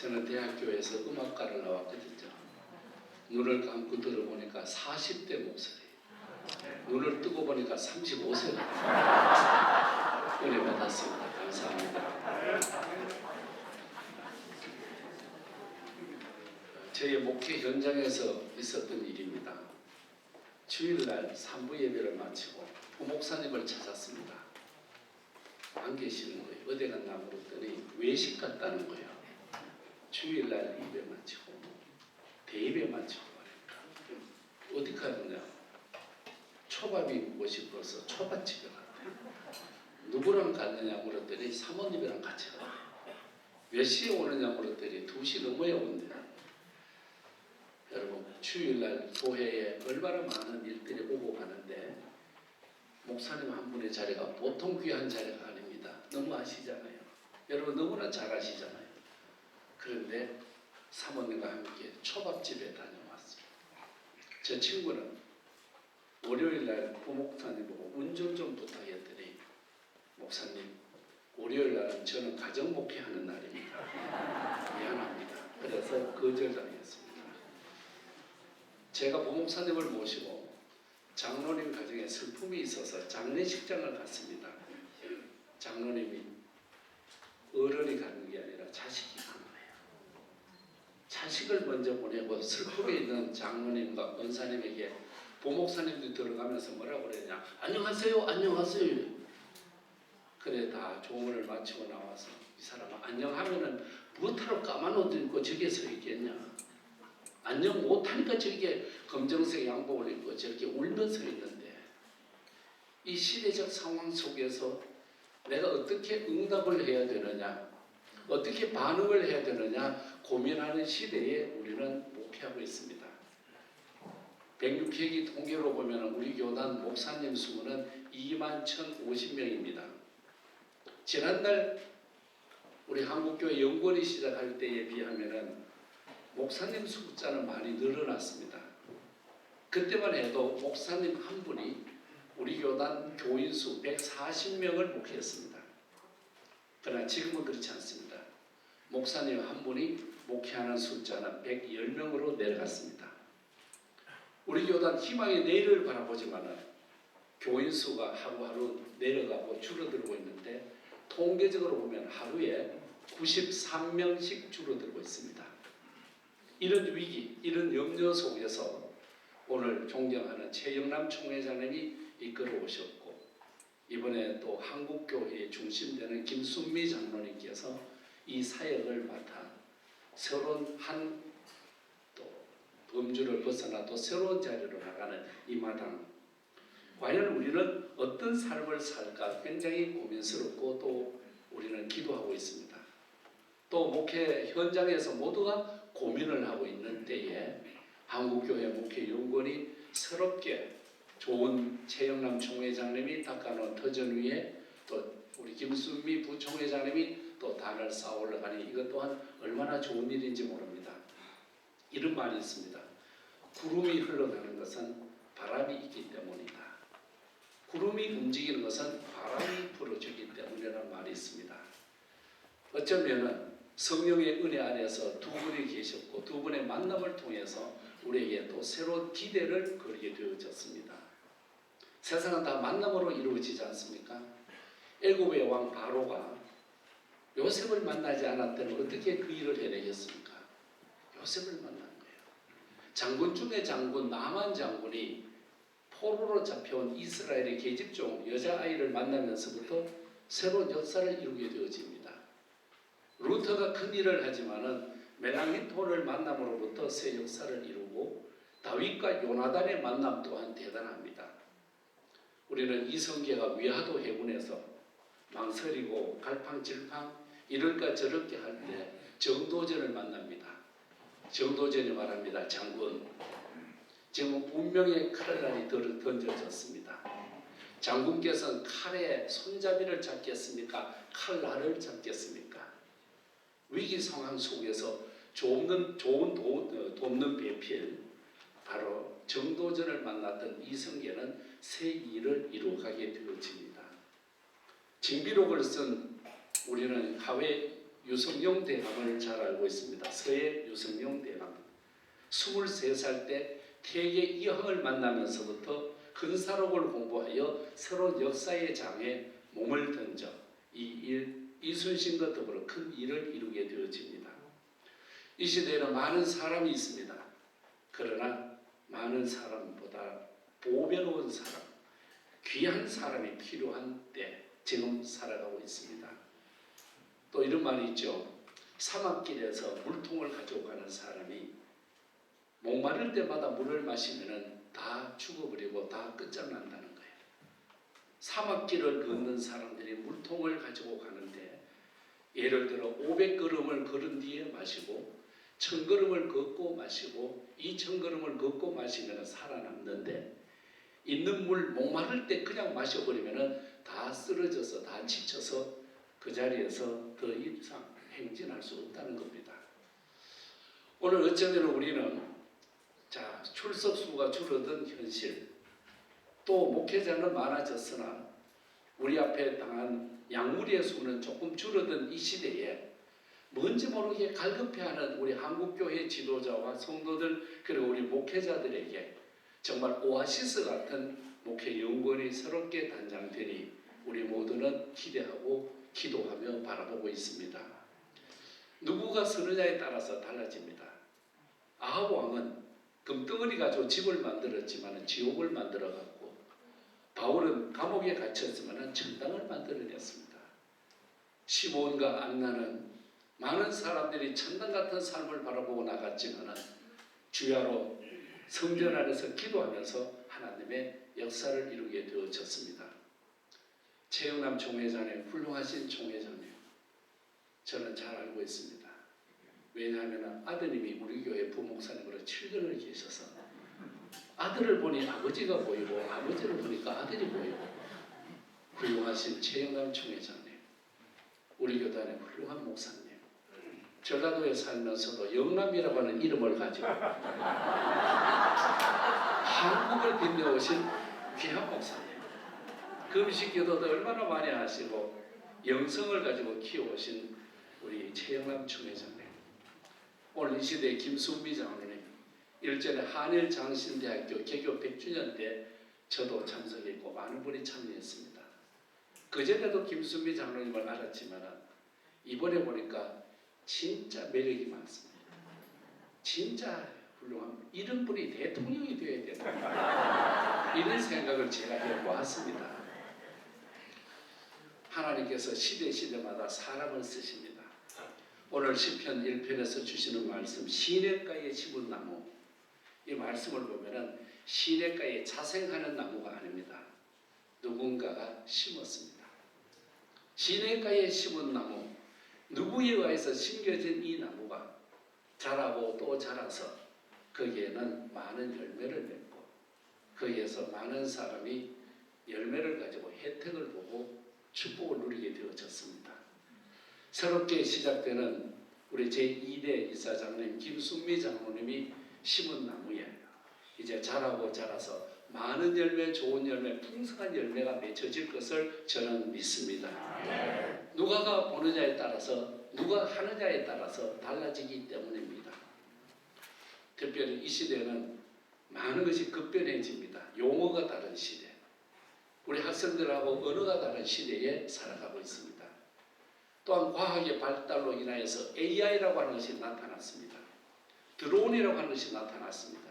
저는 대학교에서 음악과를 나왔거든요. 눈을 감고 들어보니까 40대 목소리, 눈을 뜨고 보니까 35세가 은혜 받았습니다. 감사합니다. 저희 목회 현장에서 있었던 일입니다. 주일날 3부 예배를 마치고 부목사님을 찾았습니다. 안 계시는 거예요. 어디 갔나 물었더니 외식 갔다는 거예요. 주일날 예배 마치고 대예배 마치고 말입니다. 어디 가느냐? 초밥이 먹고 싶어서 초밥집에 갔대요. 누구랑 갔느냐 물었더니 사모님이랑 같이 갔대요. 몇 시에 오느냐 물었더니 2시 넘어야 온대요. 여러분, 주일날 교회에 얼마나 많은 일들이 오고 가는데 목사님 한 분의 자리가 보통 귀한 자리가 아닙니다. 너무 아시잖아요. 여러분 너무나 잘 아시잖아요. 그런데 사모님과 함께 초밥집에 다녀왔어요. 제 친구는 월요일날 부목사님 보고 운전 좀 부탁했더니 목사님, 월요일날은 저는 가정 목회하는 날입니다. 미안합니다. 그래서 거절당했습니다. 제가 부목사님을 모시고 장로님 가정에 슬픔이 있어서 장례식장을 갔습니다. 장로님이 어른이 가는 게 아니라 자식이 가는 거예요. 자식을 먼저 보내고 슬픔이 있는 장로님과 권사님에게 부목사님들이 들어가면서 뭐라고 그랬냐? 안녕하세요, 안녕하세요. 그래 다 조문을 마치고 나와서 이 사람은 안녕하면은 무엇하러 까만 옷 입고 저기에 서 있겠냐? 안녕 못하니까 저게 검정색 양복을 입고 저렇게 울면서 있는데 이 시대적 상황 속에서 내가 어떻게 응답을 해야 되느냐, 어떻게 반응을 해야 되느냐 고민하는 시대에 우리는 목회하고 있습니다. 106회기 통계로 보면 우리 교단 목사님 수는 21,050명입니다. 지난달 우리 한국교회 연구원이 시작할 때에 비하면 목사님 숫자는 많이 늘어났습니다. 그때만 해도 목사님 한 분이 우리 교단 교인 수 140명을 목회했습니다. 그러나 지금은 그렇지 않습니다. 목사님 한 분이 목회하는 숫자는 110명으로 내려갔습니다. 우리 교단 희망의 내일을 바라보지만은 교인 수가 하루하루 내려가고 줄어들고 있는데 통계적으로 보면 하루에 93명씩 줄어들고 있습니다. 이런 위기, 이런 염려 속에서 오늘 존경하는 최영남 총회장님이 이끌어 오셨고 이번에 또 한국교회의 중심되는 김순미 장로님께서 이 사역을 맡아 새로운 한 또 범주를 벗어나 또 새로운 자리로 나가는 이 마당, 과연 우리는 어떤 삶을 살까 굉장히 고민스럽고 또 우리는 기도하고 있습니다. 또 목회 현장에서 모두가 고민을 하고 있는 때에 한국교회 목회연구원이 새롭게 좋은 최영남 총회장님이 닦아놓은 터전 위에 또 우리 김순미 부총회장님이 또 단을 쌓아 올라가니 이것 또한 얼마나 좋은 일인지 모릅니다. 이런 말이 있습니다. 구름이 흘러가는 것은 바람이 있기 때문이다. 구름이 움직이는 것은 바람이 불어주기 때문이라는 말이 있습니다. 어쩌면은 성령의 은혜 안에서 두 분이 계셨고 두 분의 만남을 통해서 우리에게 또 새로운 기대를 걸게 되어졌습니다. 세상은 다 만남으로 이루어지지 않습니까? 애굽의 왕 바로가 요셉을 만나지 않았다면 어떻게 그 일을 해내겠습니까? 요셉을 만난 거예요. 장군 중에 장군 나만 장군이 포로로 잡혀온 이스라엘의 계집종 여자아이를 만나면서부터 새로운 역사를 이루게 되어집니다. 루터가 큰 일을 하지만은 멜랑리톤을 만남으로부터 새 역사를 이루고 다윗과 요나단의 만남 또한 대단합니다. 우리는 이성계가 위화도 해군에서 망설이고 갈팡질팡 이럴까 저럴까 할 때 정도전을 만납니다. 정도전이 말합니다. 장군, 지금 운명의 칼날이 던져졌습니다. 장군께서는 칼의 손잡이를 잡겠습니까? 칼날을 잡겠습니까? 위기 상황 속에서 좋은 돕는 배필, 바로 정도전을 만났던 이성계는 새 일을 이루어가게 되어집니다. 징비록을 쓴 우리는 하회 유성룡 대감을 잘 알고 있습니다. 서해 유성룡 대감. 23살 때 태계 이황을 만나면서부터 근사록을 공부하여 새로운 역사의 장에 몸을 던져 이순신과 더불어 큰 일을 이루게 되어집니다. 이 시대에는 많은 사람이 있습니다. 그러나 많은 사람보다 보배로운 사람, 귀한 사람이 필요한 때 지금 살아가고 있습니다. 또 이런 말이 있죠. 사막길에서 물통을 가지고 가는 사람이 목마를 때마다 물을 마시면 다 죽어버리고 다 끝장난다는 거예요. 사막길을 걷는 사람들이 물통을 가지고 가는데 예를 들어 500걸음을 걸은 뒤에 마시고 1000걸음을 걷고 마시고 2000걸음을 걷고 마시면 살아남는데 있는 물 목마를 때 그냥 마셔버리면 다 쓰러져서 다 지쳐서 그 자리에서 더 이상 행진할 수 없다는 겁니다. 오늘 어쩌면 우리는 출석 수가 줄어든 현실, 또 목회자는 많아졌으나 우리 앞에 당한 약물의 수는 조금 줄어든 이 시대에 뭔지 모르게 갈급해하는 우리 한국교회 지도자와 성도들 그리고 우리 목회자들에게 정말 오아시스 같은 목회 연구원이 새롭게 단장되니 우리 모두는 기대하고 기도하며 바라보고 있습니다. 누구가 서느냐에 따라서 달라집니다. 아합 왕은 금덩어리 가지고 집을 만들었지만 지옥을 만들어갔고 바울은 감옥에 갇혔지만 천당을 만들어냈습니다. 시몬과 안나는 많은 사람들이 천당 같은 삶을 바라보고 나갔지만 주야로 성전 안에서 기도하면서 하나님의 역사를 이루게 되어졌습니다. 최영남 총회장님, 훌륭하신 총회장님, 저는 잘 알고 있습니다. 왜냐하면 아드님이 우리 교회 부목사님으로 7년을 계셔서 아들을 보니 아버지가 보이고 아버지를 보니까 아들이 보이고 훌륭하신 최영남 총회장님, 우리 교단의 훌륭한 목사님, 전라도에 살면서도 영남이라고 하는 이름을 가지고 한국을 빛내오신 귀한 목사님, 금식 기도도 얼마나 많이 하시고 영성을 가지고 키워오신 우리 최영남 총회장님, 오늘 이 시대의 김순미 장로님, 일전에 한일장신대학교 개교 100주년 때 저도 참석했고 많은 분이 참여했습니다. 그전에도 김순미 장로님을 알았지만 이번에 보니까 진짜 매력이 많습니다. 진짜 훌륭한 이런 분이 대통령이 되어야 된다, 이런 생각을 제가 해보았습니다. 하나님께서 시대마다 사람을 쓰십니다. 오늘 시편 1편에서 주시는 말씀, 시냇가에 심은 나무, 이 말씀을 보면은 시냇가에 자생하는 나무가 아닙니다. 누군가가 심었습니다. 시냇가에 심은 나무, 누구에 의해서 심겨진 이 나무가 자라고 또 자라서 거기에는 많은 열매를 맺고 거기에서 많은 사람이 열매를 가지고 혜택을 보고 축복을 누리게 되어졌습니다. 새롭게 시작되는 우리 제2대 이사장님 김순미 장로님이 심은 나무에 이제 자라고 자라서 많은 열매, 좋은 열매, 풍성한 열매가 맺혀질 것을 저는 믿습니다. 누가가 보느냐에 따라서, 누가 하느냐에 따라서 달라지기 때문입니다. 특별히 이 시대는 많은 것이 급변해집니다. 용어가 다른 시대, 우리 학생들하고 언어가 다른 시대에 살아가고 있습니다. 또한 과학의 발달로 인하여서 AI라고 하는 것이 나타났습니다. 드론이라고 하는 것이 나타났습니다.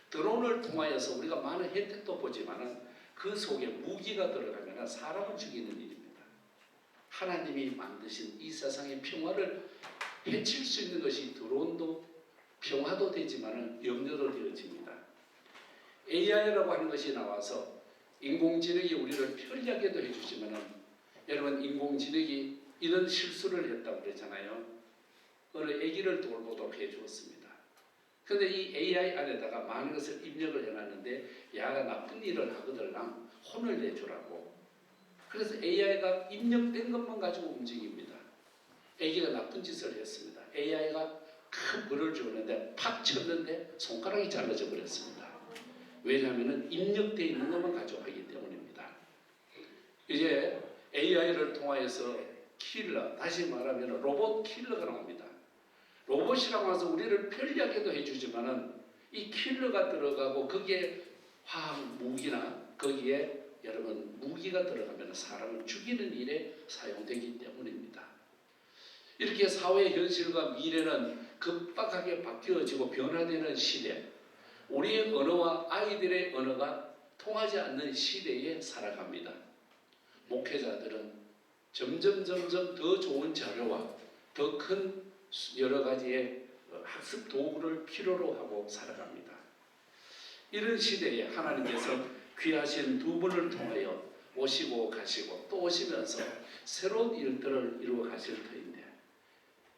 드론을 통하여서 우리가 많은 혜택도 보지만 그 속에 무기가 들어가면 사람을 죽이는 일입니다. 하나님이 만드신 이 세상의 평화를 해칠 수 있는 것이 드론도 평화도 되지만 염려도 되어집니다. AI라고 하는 것이 나와서 인공지능이 우리를 편리하게도 해주지만 여러분, 인공지능이 이런 실수를 했다고 그러잖아요. 어느 아기를 돌보도록 해주었습니다. 그런데 이 AI 안에다가 많은 것을 입력을 해놨는데 야가 나쁜 일을 하거들랑 혼을 내주라고. 그래서 AI가 입력된 것만 가지고 움직입니다. 아기가 나쁜 짓을 했습니다. AI가 큰 벌을 주었는데 팍 쳤는데 손가락이 잘라져 버렸습니다. 왜냐하면 입력되어 있는 것만 가지고 하기 때문입니다. 이제 AI를 통하여서 킬러, 다시 말하면 로봇 킬러가 나옵니다. 로봇이라고 해서 우리를 편리하게도 해주지만은 이 킬러가 들어가고 거기에 화학 무기나 거기에 여러분 무기가 들어가면 사람을 죽이는 일에 사용되기 때문입니다. 이렇게 사회 현실과 미래는 급박하게 바뀌어지고 변화되는 시대, 우리의 언어와 아이들의 언어가 통하지 않는 시대에 살아갑니다. 목회자들은 점점 더 좋은 자료와 더 큰 여러 가지의 학습 도구를 필요로 하고 살아갑니다. 이런 시대에 하나님께서 귀하신 두 분을 통하여 오시고 가시고 또 오시면서 새로운 일들을 이루어 가실 터인데,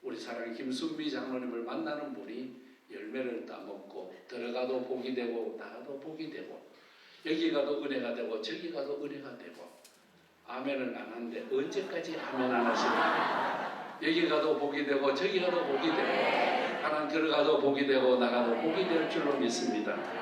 우리 사랑의 김순미 장로님을 만나는 분이 열매를 따먹고 들어가도 복이 되고 나가도 복이 되고 여기 가도 은혜가 되고 저기 가도 은혜가 되고, 아멘을 안 하는데 언제까지 아멘 안 하십니까? 여기 가도 복이 되고 저기 가도 복이 되고 하나님 들어가도 복이 되고 나가도 복이 될 줄로 믿습니다.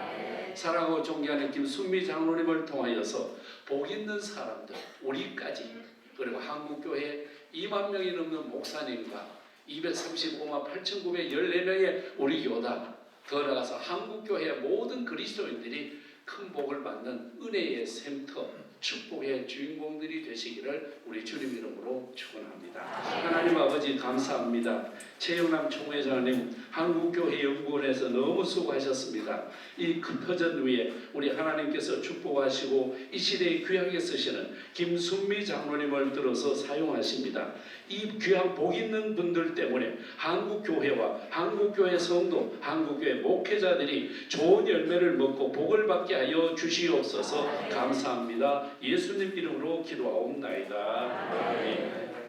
사랑하고 존경하는 김순미 장로님을 통하여서 복 있는 사람들, 우리까지, 그리고 한국교회 2만 명이 넘는 목사님과 235만 8,914명의 우리 교단, 더 나아가서 한국교회 모든 그리스도인들이 큰 복을 받는 은혜의 샘터, 축복의 주인공들이 되시기를 우리 주님 이름으로 축원합니다. 하나님 아버지 감사합니다. 최영남 총회장님 한국교회 연구원에서 너무 수고하셨습니다. 이 급터전 위에 우리 하나님께서 축복하시고 이 시대에 귀하게 쓰시는 김순미 장로님을 들어서 사용하십니다. 이 귀한 복 있는 분들 때문에 한국교회와 한국교회 성도, 한국교회 목회자들이 좋은 열매를 먹고 복을 받게 하여 주시옵소서. 감사합니다. 예수님 이름으로 기도하옵나이다. 아멘.